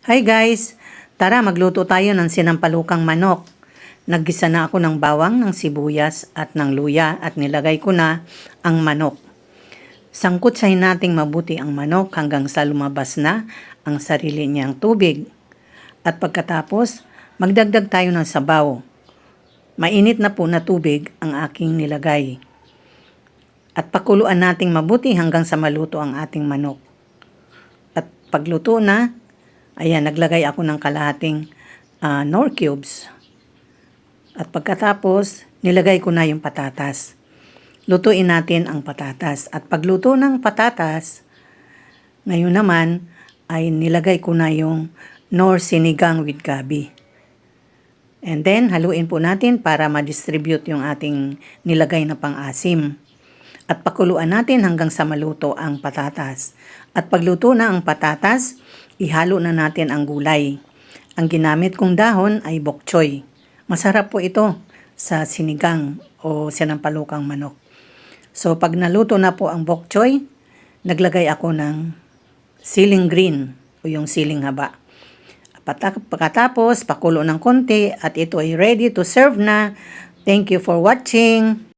Hi guys! Tara magluto tayo ng sinampalukang manok. Naggisa na ako ng bawang, ng sibuyas at ng luya at nilagay ko na ang manok. Sangkutsahin nating mabuti ang manok hanggang sa lumabas na ang sarili niyang tubig. At pagkatapos, magdagdag tayo ng sabaw. Mainit na po na tubig ang aking nilagay. At pakuluan nating mabuti hanggang sa maluto ang ating manok. At pagluto na, ayan, naglagay ako ng kalahating Knorr cubes. At pagkatapos, nilagay ko na yung patatas. Lutuin natin ang patatas. At pagluto ng patatas, ngayon naman ay nilagay ko na yung Knorr sinigang with gabi. And then, haluin po natin para ma-distribute yung ating nilagay na pang-asim. At pakuluan natin hanggang sa maluto ang patatas. At pagluto na ang patatas, ihalo na natin ang gulay. Ang ginamit kong dahon ay bok choy. Masarap po ito sa sinigang o sinampalukang manok. So pag naluto na po ang bok choy, naglagay ako ng siling green o yung siling haba. Pagkatapos, pakulo ng konti at ito ay ready to serve na. Thank you for watching.